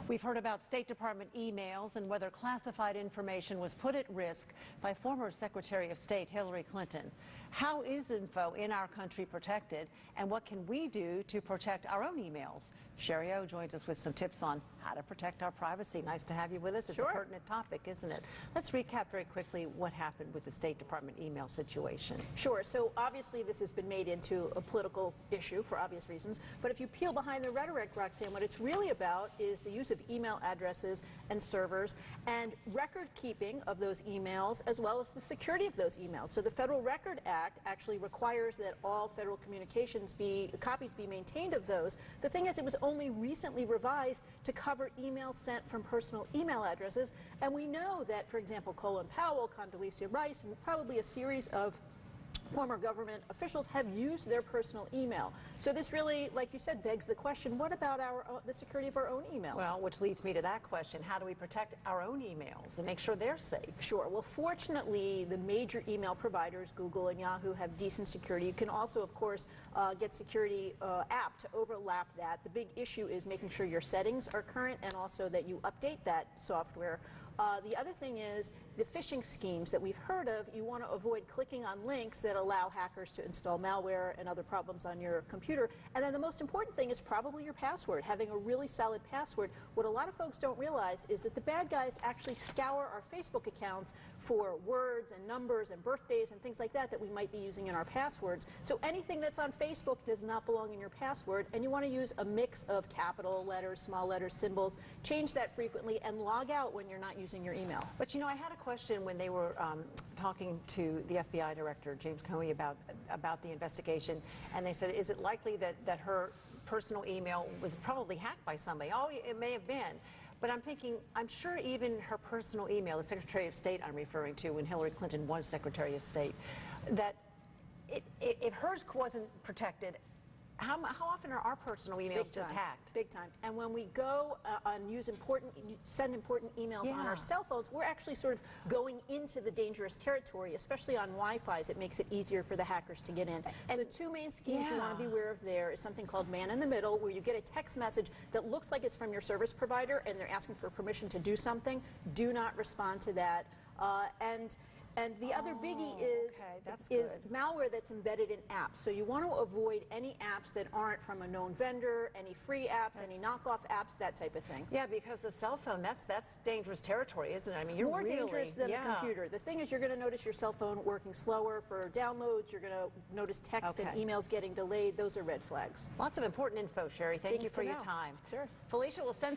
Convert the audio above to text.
We've heard about State Department emails and whether classified information was put at risk by former Secretary of State Hillary Clinton. How is info in our country protected, and what can we do to protect our own emails? Shari joins us with some tips on how to protect our privacy. Nice to have you with us. It's Sure. a pertinent topic, isn't it? Let's recap very quickly what happened with the State Department email situation. Sure. So obviously this has been made into a political issue for obvious reasons. But if you peel behind the rhetoric, Roxanne, what it's really about is the use of email addresses and servers and record keeping of those emails, as well as the security of those emails. So the Federal Record Act actually requires that all federal communications copies be maintained of those. The thing is, it was only recently revised to cover emails sent from personal email addresses. And we know that, for example, Colin Powell, Condoleezza Rice, and probably a series of former government officials have used their personal email. So this really, like you said, begs the question, what about the security of our own emails? Well, which leads me to that question. How do we protect our own emails and make sure they're safe? Sure. Well, fortunately, the major email providers, Google and Yahoo, have decent security. You can also, of course, get security app to overlap that. The big issue is making sure your settings are current and also that you update that software. The other thing is the phishing schemes that we've heard of. You want to avoid clicking on links that allow hackers to install malware and other problems on your computer. And then the most important thing is probably your password, having a really solid password. What a lot of folks don't realize is that the bad guys actually scour our Facebook accounts for words and numbers and birthdays and things like that that we might be using in our passwords. So anything that's on Facebook does not belong in your password, and you want to use a mix of capital letters, small letters, symbols. Change that frequently and log out when you're not using your email. But you know, I had a question when they were talking to the FBI director, James Comey, about the investigation, and they said, is it likely that her personal email was probably hacked by somebody? Oh, it may have been. But I'm thinking, I'm sure even her personal email, the Secretary of State I'm referring to when Hillary Clinton was Secretary of State, that if hers wasn't protected, how often are our personal emails just hacked? Big time. And when we go and send important emails on our cell phones, we're actually sort of going into the dangerous territory, especially on Wi-Fi's. It makes it easier for the hackers to get in. And so two main schemes you want to be aware of there is something called man in the middle, where you get a text message that looks like it's from your service provider and they're asking for permission to do something. Do not respond to that. And the other biggie is malware that's embedded in apps. So you want to avoid any apps that aren't from a known vendor, any free apps, any knockoff apps, that type of thing. Yeah, because the cell phone, that's dangerous territory, isn't it? I mean, you're more really dangerous than the computer. The thing is, you're going to notice your cell phone working slower for downloads. You're going to notice texts and emails getting delayed. Those are red flags. Lots of important info, Shari. Thank you for your time. Sure. Felicia will send